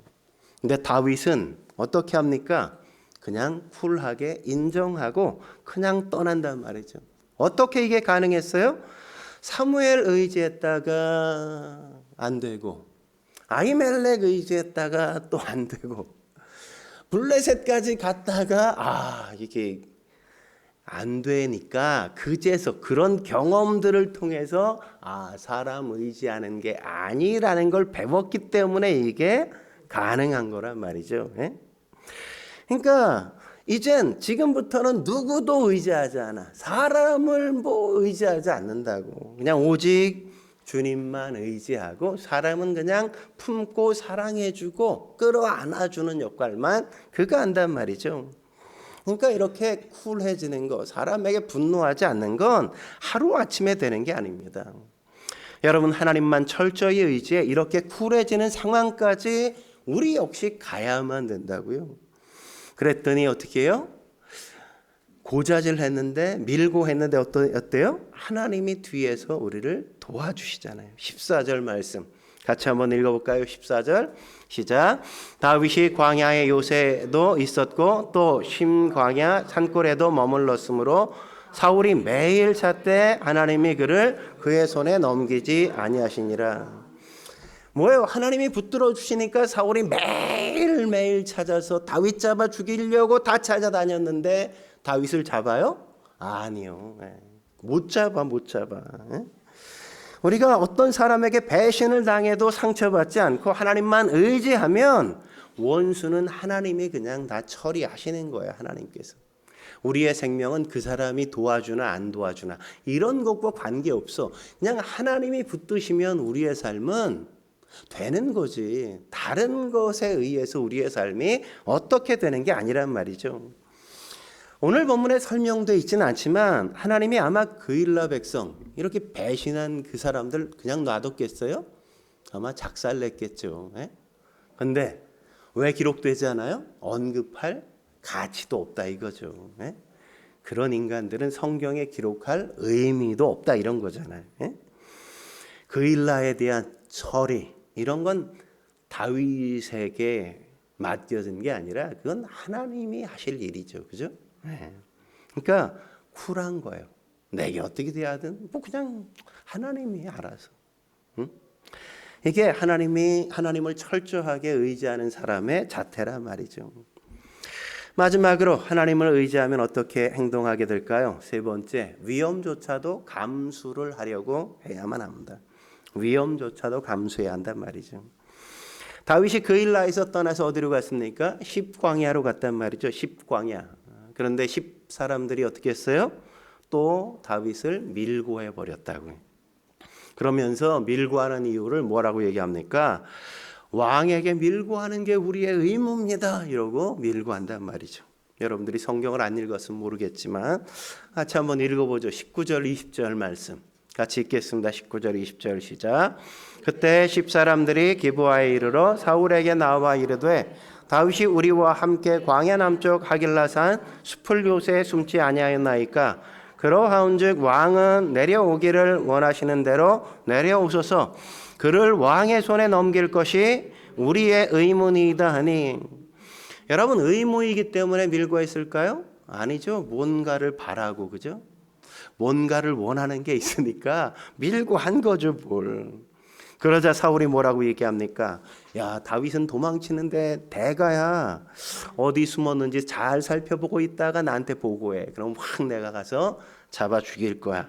S1: 근데 다윗은 어떻게 합니까? 그냥 쿨하게 인정하고 그냥 떠난단 말이죠. 어떻게 이게 가능했어요? 사무엘 의지했다가 안 되고 아히멜렉 의지했다가 또 안 되고 블레셋까지 갔다가 이게 안 되니까 그제서 그런 경험들을 통해서 사람 의지하는 게 아니라는 걸 배웠기 때문에 이게 가능한 거란 말이죠. 그러니까 이젠 지금부터는 누구도 의지하지 않아. 사람을 의지하지 않는다고. 그냥 오직 주님만 의지하고 사람은 그냥 품고 사랑해주고 끌어안아주는 역할만 그거 한단 말이죠. 그러니까 이렇게 쿨해지는 거, 사람에게 분노하지 않는 건 하루아침에 되는 게 아닙니다. 여러분 하나님만 철저히 의지해 이렇게 쿨해지는 상황까지 우리 역시 가야만 된다고요. 그랬더니 어떻게 해요? 고자질 했는데 밀고 했는데 어때요? 하나님이 뒤에서 우리를 도와주시잖아요. 14절 말씀 같이 한번 읽어볼까요? 14절 시작. 다윗이 광야의 요새도 있었고 또 심광야 산골에도 머물렀으므로 사울이 매일 찾되 하나님이 그를 그의 손에 넘기지 아니하시니라. 뭐예요? 하나님이 붙들어 주시니까 사울이 매일매일 찾아서 다윗 잡아 죽이려고 다 찾아다녔는데 다윗을 잡아요? 아니요. 못 잡아. 우리가 어떤 사람에게 배신을 당해도 상처받지 않고 하나님만 의지하면 원수는 하나님이 그냥 다 처리하시는 거예요. 하나님께서. 우리의 생명은 그 사람이 도와주나 안 도와주나 이런 것과 관계없어. 그냥 하나님이 붙드시면 우리의 삶은 되는 거지. 다른 것에 의해서 우리의 삶이 어떻게 되는 게 아니란 말이죠. 오늘 본문에 설명되어 있지는 않지만 하나님이 아마 그일라 백성 이렇게 배신한 그 사람들 그냥 놔뒀겠어요? 아마 작살냈겠죠. 그런데 왜 기록되지 않아요? 언급할 가치도 없다 이거죠. 그런 인간들은 성경에 기록할 의미도 없다 이런 거잖아요. 그일라에 대한 처리 이런 건 다윗에게 맡겨진 게 아니라 그건 하나님이 하실 일이죠. 그죠? 그러니까 쿨한 거예요. 내게 어떻게 돼야든 뭐 그냥 하나님이 알아서. 이게 하나님을 철저하게 의지하는 사람의 자태란 말이죠. 마지막으로 하나님을 의지하면 어떻게 행동하게 될까요? 세 번째, 위험조차도 감수를 하려고 해야만 합니다. 위험조차도 감수해야 한단 말이죠. 다윗이 그일라에서 떠나서 어디로 갔습니까? 십광야로 갔단 말이죠. 십광야. 그런데 십 사람들이 어떻게 했어요? 또 다윗을 밀고 해버렸다고요. 그러면서 밀고 하는 이유를 뭐라고 얘기합니까? 왕에게 밀고 하는 게 우리의 의무입니다. 이러고 밀고 한단 말이죠. 여러분들이 성경을 안 읽었으면 모르겠지만 같이 한번 읽어보죠. 19절 20절 말씀 같이 읽겠습니다. 19절 20절 시작. 그때 십 사람들이 기브아에 이르러 사울에게 나와 이르되 다윗이 우리와 함께 광야 남쪽 하길라산 숲을 요새에 숨지 아니하였나이까 그러하온즉 왕은 내려오기를 원하시는 대로 내려오소서. 그를 왕의 손에 넘길 것이 우리의 의문이다 하니. 여러분 의무이기 때문에 밀고 했을까요? 아니죠. 뭔가를 바라고 그죠? 뭔가를 원하는 게 있으니까 밀고 한 거죠 뭘. 그러자 사울이 뭐라고 얘기합니까? 야 다윗은 도망치는데 대가야 어디 숨었는지 잘 살펴보고 있다가 나한테 보고해. 그럼 확 내가 가서 잡아 죽일 거야.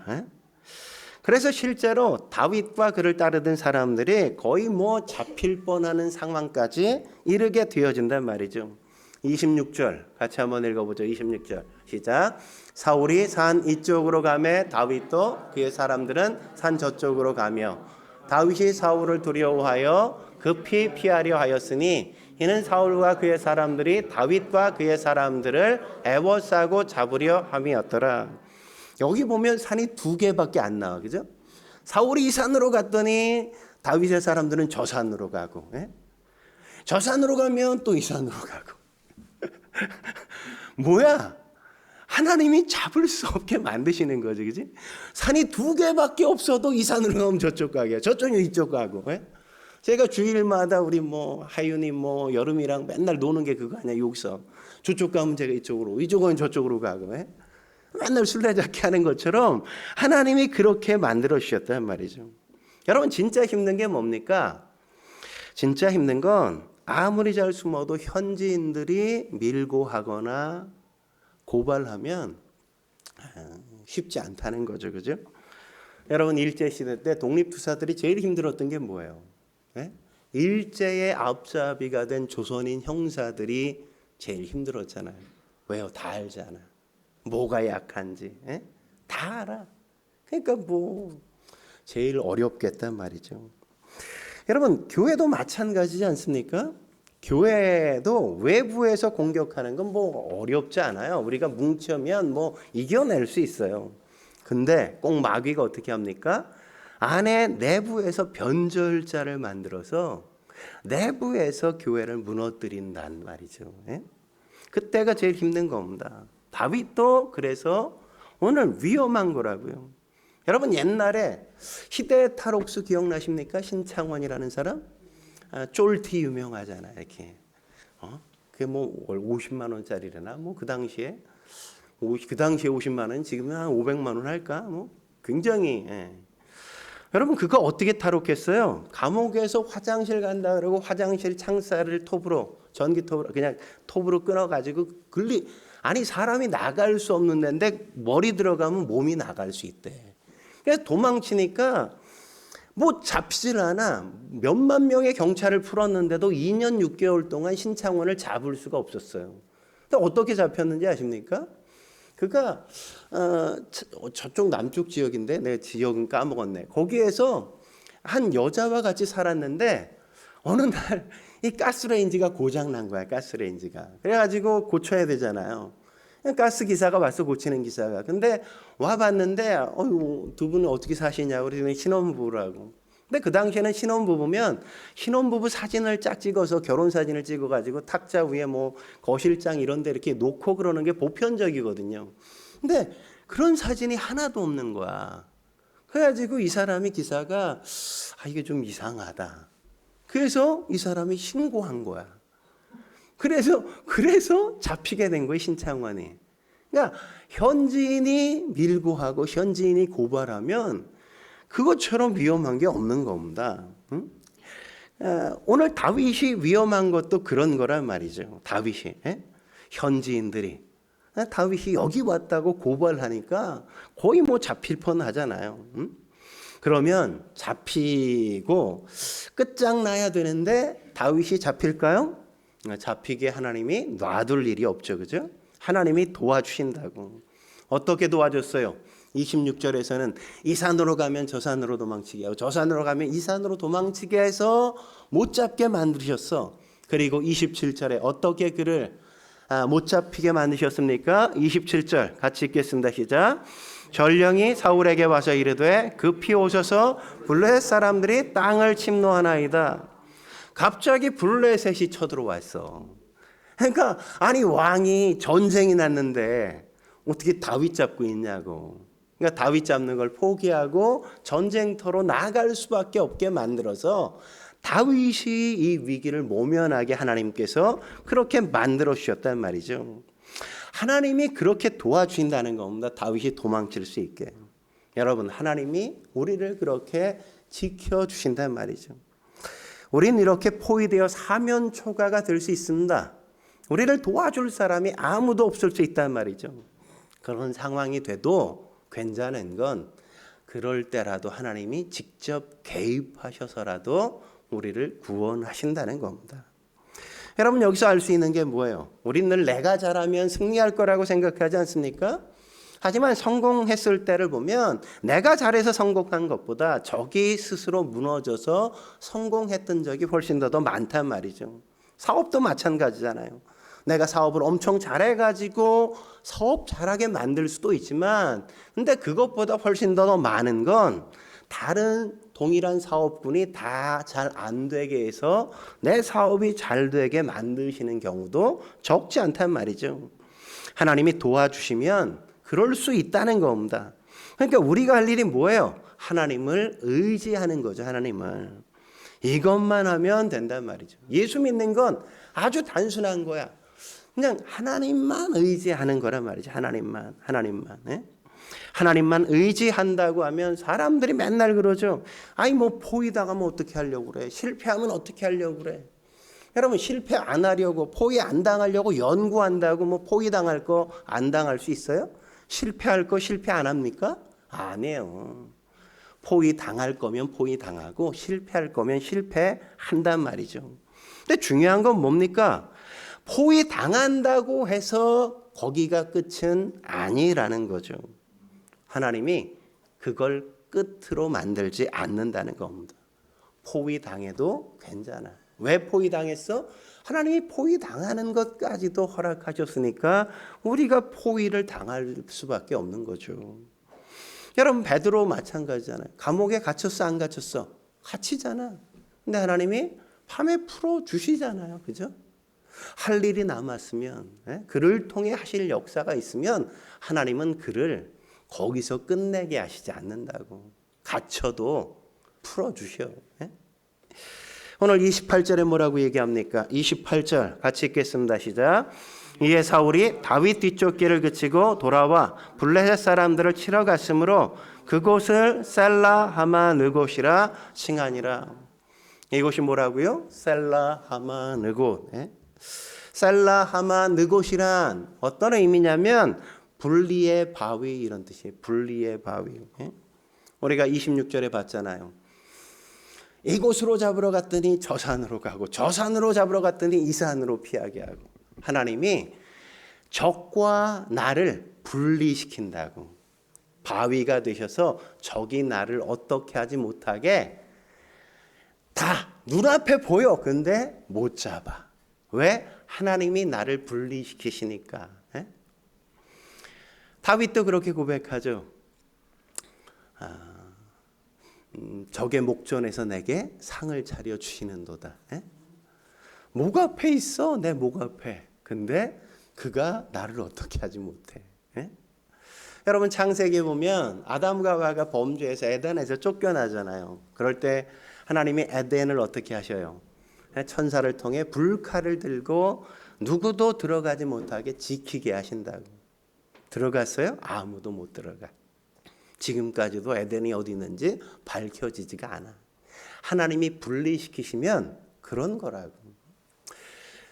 S1: 그래서 실제로 다윗과 그를 따르던 사람들이 거의 뭐 잡힐 뻔하는 상황까지 이르게 되어진단 말이죠. 26절 같이 한번 읽어보죠. 26절 시작. 사울이 산 이쪽으로 가매 다윗도 그의 사람들은 산 저쪽으로 가며 다윗이 사울을 두려워하여 급히 피하려 하였으니 이는 사울과 그의 사람들이 다윗과 그의 사람들을 애워싸고 잡으려 함이었더라. 여기 보면 산이 두 개밖에 안 나와. 그죠? 사울이 이 산으로 갔더니 다윗의 사람들은 저 산으로 가고 저 산으로 가면 또 이 산으로 가고 뭐야? 하나님이 잡을 수 없게 만드시는 거지, 그지? 산이 두 개밖에 없어도 이 산으로 가면 저쪽 가게, 저쪽은 이쪽 가고. 제가 주일마다 우리 뭐 하윤이 뭐 여름이랑 맨날 노는 게 그거 아니야? 여기서 저쪽 가면 제가 이쪽으로, 이쪽은 저쪽으로 가고. 맨날 술래잡기 하는 것처럼 하나님이 그렇게 만들어 주셨단 말이죠. 여러분 진짜 힘든 게 뭡니까? 진짜 힘든 건 아무리 잘 숨어도 현지인들이 밀고 하거나 고발하면 쉽지 않다는 거죠. 그죠? 여러분 일제시대 때 독립투사들이 제일 힘들었던 게 뭐예요? 일제의 앞잡이가 된 조선인 형사들이 제일 힘들었잖아요. 왜요? 다 알잖아. 뭐가 약한지 다 알아. 그러니까 뭐 제일 어렵겠단 말이죠. 여러분 교회도 마찬가지지 않습니까? 교회도 외부에서 공격하는 건 뭐 어렵지 않아요. 우리가 뭉치면 뭐 이겨낼 수 있어요. 근데 꼭 마귀가 어떻게 합니까? 안에 내부에서 변절자를 만들어서 내부에서 교회를 무너뜨린단 말이죠. 그때가 제일 힘든 겁니다. 다윗도 그래서 오늘 위험한 거라고요. 여러분 옛날에 시대 탈옥수 기억나십니까? 신창원이라는 사람? 쫄티 유명하잖아요. 이렇게. 그게 뭐 50만 원짜리래나 뭐 그 당시에 50만 원, 지금은 한 500만 원 할까? 뭐 굉장히. 여러분 그거 어떻게 탈옥했어요? 감옥에서 화장실 간다 그러고 화장실 창살을 톱으로 전기톱으로 그냥 톱으로 끊어가지고 아니 사람이 나갈 수 없는 데인데 머리 들어가면 몸이 나갈 수 있대. 그래서 도망치니까 뭐 잡질 않아. 몇만 명의 경찰을 풀었는데도 2년 6개월 동안 신창원을 잡을 수가 없었어요. 근데 어떻게 잡혔는지 아십니까? 그가 저쪽 남쪽 지역인데 내 지역은 까먹었네. 거기에서 한 여자와 같이 살았는데 어느 날 이 가스레인지가 고장 난 거야. 가스레인지가. 그래가지고 고쳐야 되잖아요. 가스 기사가 왔어, 고치는 기사가. 근데 와 봤는데 두 분은 어떻게 사시냐고 그랬더니 신혼부부라고. 근데 그 당시에는 신혼부부면 신혼부부 사진을 쫙 찍어서 결혼 사진을 찍어가지고 탁자 위에 뭐 거실장 이런 데 이렇게 놓고 그러는 게 보편적이거든요. 근데 그런 사진이 하나도 없는 거야. 그래가지고 이 사람이 기사가 이게 좀 이상하다. 그래서 이 사람이 신고한 거야. 그래서 잡히게 된 거예요, 신창원이. 그러니까 현지인이 밀고하고 현지인이 고발하면 그것처럼 위험한 게 없는 겁니다. 응? 오늘 다윗이 위험한 것도 그런 거란 말이죠. 다윗이 현지인들이 다윗이 여기 왔다고 고발하니까 거의 뭐 잡힐 뻔하잖아요. 응? 그러면 잡히고 끝장나야 되는데 다윗이 잡힐까요? 잡히게 하나님이 놔둘 일이 없죠. 그죠? 하나님이 도와주신다고. 어떻게 도와줬어요? 26절에서는 이 산으로 가면 저 산으로 도망치게 하고 저 산으로 가면 이 산으로 도망치게 해서 못 잡게 만드셨어. 그리고 27절에 어떻게 그를 못 잡히게 만드셨습니까? 27절 같이 읽겠습니다. 시작. 전령이 사울에게 와서 이르되 급히 오셔서 블레셋 사람들이 땅을 침노하나이다. 갑자기 블레셋이 쳐들어왔어. 그러니까 아니 왕이 전쟁이 났는데 어떻게 다윗 잡고 있냐고. 그러니까 다윗 잡는 걸 포기하고 전쟁터로 나갈 수밖에 없게 만들어서 다윗이 이 위기를 모면하게 하나님께서 그렇게 만들어 주셨단 말이죠. 하나님이 그렇게 도와주신다는 겁니다. 다윗이 도망칠 수 있게. 여러분, 하나님이 우리를 그렇게 지켜주신단 말이죠. 우린 이렇게 포위되어 사면초가가 될 수 있습니다. 우리를 도와줄 사람이 아무도 없을 수 있단 말이죠. 그런 상황이 돼도 괜찮은 건 그럴 때라도 하나님이 직접 개입하셔서라도 우리를 구원하신다는 겁니다. 여러분, 여기서 알 수 있는 게 뭐예요? 우린 늘 내가 잘하면 승리할 거라고 생각하지 않습니까? 하지만 성공했을 때를 보면 내가 잘해서 성공한 것보다 적이 스스로 무너져서 성공했던 적이 훨씬 더 많단 말이죠. 사업도 마찬가지잖아요. 내가 사업을 엄청 잘해가지고 사업 잘하게 만들 수도 있지만 근데 그것보다 훨씬 더 많은 건 다른 동일한 사업군이 다 잘 안 되게 해서 내 사업이 잘 되게 만드시는 경우도 적지 않단 말이죠. 하나님이 도와주시면 그럴 수 있다는 겁니다. 그러니까 우리가 할 일이 뭐예요? 하나님을 의지하는 거죠. 하나님을. 이것만 하면 된단 말이죠. 예수 믿는 건 아주 단순한 거야. 그냥 하나님만 의지하는 거란 말이죠. 하나님만. 하나님만 의지한다고 하면 사람들이 맨날 그러죠. 아니 뭐 포위 당하면 어떻게 하려고 그래? 실패하면 어떻게 하려고 그래? 여러분, 실패 안 하려고, 포위 안 당하려고 연구한다고 뭐 포위 당할 거 안 당할 수 있어요? 실패할 거 실패 안 합니까? 안 해요. 포위 당할 거면 포위 당하고 실패할 거면 실패한단 말이죠. 근데 중요한 건 뭡니까? 포위 당한다고 해서 거기가 끝은 아니라는 거죠. 하나님이 그걸 끝으로 만들지 않는다는 겁니다. 포위 당해도 괜찮아. 왜 포위 당했어? 하나님이 포위 당하는 것까지도 허락하셨으니까 우리가 포위를 당할 수밖에 없는 거죠. 여러분, 베드로 마찬가지잖아요. 감옥에 갇혔어, 안 갇혔어? 갇히잖아. 근데 하나님이 밤에 풀어 주시잖아요. 그죠? 할 일이 남았으면, 그를 통해 하실 역사가 있으면 하나님은 그를 거기서 끝내게 하시지 않는다고. 갇혀도 풀어주셔. 오늘 28절에 뭐라고 얘기합니까? 28절 같이 읽겠습니다. 시작. 이에 사울이 다윗 뒤쪽 길을 그치고 돌아와 블레셋 사람들을 치러 갔으므로 그곳을 셀라 하마 느곳이라 칭하니라. 이곳이 뭐라고요? 셀라 하마 느곳. 셀라 하마 느곳이란 어떤 의미냐면 분리의 바위 이런 뜻이에요. 분리의 바위. 우리가 26절에 봤잖아요. 이곳으로 잡으러 갔더니 저 산으로 가고 저 산으로 잡으러 갔더니 이 산으로 피하게 하고 하나님이 적과 나를 분리시킨다고. 바위가 되셔서 적이 나를 어떻게 하지 못하게 다 눈앞에 보여. 근데 못 잡아. 왜? 하나님이 나를 분리시키시니까. 에? 다윗도 그렇게 고백하죠. 적의 목전에서 내게 상을 차려 주시는도다. 에? 목 앞에 있어. 내 목 앞에. 근데 그가 나를 어떻게 하지 못해. 에? 여러분 창세기에 보면 아담과 하와가 범죄해서 에덴에서 쫓겨나잖아요. 그럴 때 하나님이 에덴을 어떻게 하셔요? 천사를 통해 불칼을 들고 누구도 들어가지 못하게 지키게 하신다고. 들어갔어요? 아무도 못 들어가. 지금까지도 에덴이 어디 있는지 밝혀지지가 않아. 하나님이 분리시키시면 그런 거라고.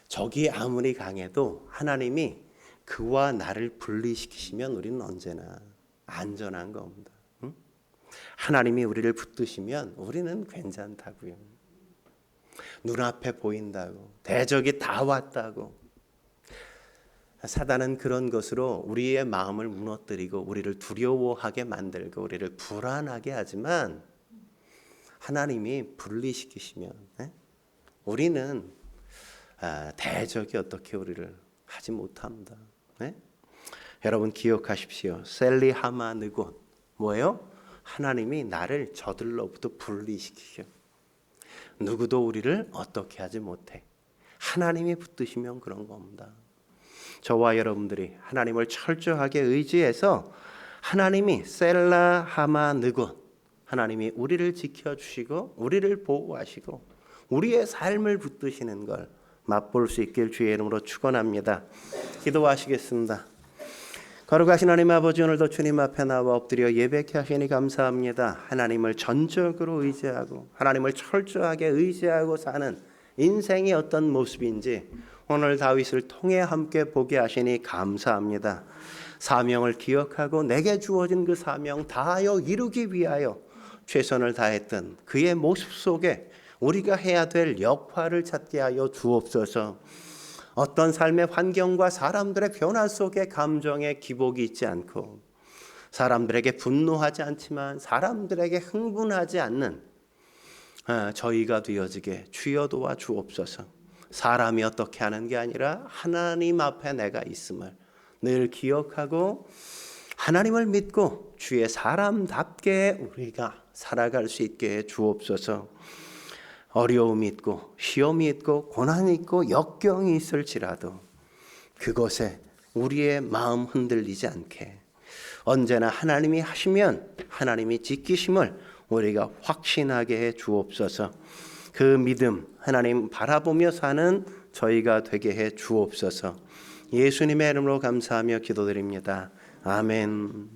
S1: 적이 아무리 강해도 하나님이 그와 나를 분리시키시면 우리는 언제나 안전한 겁니다. 응? 하나님이 우리를 붙드시면 우리는 괜찮다고요. 눈앞에 보인다고. 대적이 다 왔다고. 사단은 그런 것으로 우리의 마음을 무너뜨리고 우리를 두려워하게 만들고 우리를 불안하게 하지만 하나님이 분리시키시면 우리는 대적이 어떻게 우리를 하지 못합니다. 네? 여러분 기억하십시오. 셀리 하마 느곤 뭐예요? 하나님이 나를 저들로부터 분리시키셔. 누구도 우리를 어떻게 하지 못해. 하나님이 붙드시면 그런 겁니다. 저와 여러분들이 하나님을 철저하게 의지해서 하나님이 셀라 하마 느곤 하나님이 우리를 지켜주시고 우리를 보호하시고 우리의 삶을 붙드시는 걸 맛볼 수 있길 주의 이름으로 축원합니다. 기도하시겠습니다. 거룩하신 하나님 아버지, 오늘도 주님 앞에 나와 엎드려 예배케 하시니 감사합니다. 하나님을 전적으로 의지하고 하나님을 철저하게 의지하고 사는 인생이 어떤 모습인지 오늘 다윗을 통해 함께 보게 하시니 감사합니다. 사명을 기억하고 내게 주어진 그 사명 다하여 이루기 위하여 최선을 다했던 그의 모습 속에 우리가 해야 될 역할을 찾게 하여 주옵소서. 어떤 삶의 환경과 사람들의 변화 속에 감정의 기복이 있지 않고 사람들에게 분노하지 않지만 사람들에게 흥분하지 않는 저희가 되어지게 주여 도와 주옵소서. 사람이 어떻게 하는 게 아니라 하나님 앞에 내가 있음을 늘 기억하고 하나님을 믿고 주의 사람답게 우리가 살아갈 수 있게 해 주옵소서. 어려움이 있고 시험이 있고 고난이 있고 역경이 있을지라도 그것에 우리의 마음 흔들리지 않게 언제나 하나님이 하시면 하나님이 지키심을 우리가 확신하게 해 주옵소서. 그 믿음 하나님 바라보며 사는 저희가 되게 해 주옵소서. 예수님의 이름으로 감사하며 기도드립니다. 아멘.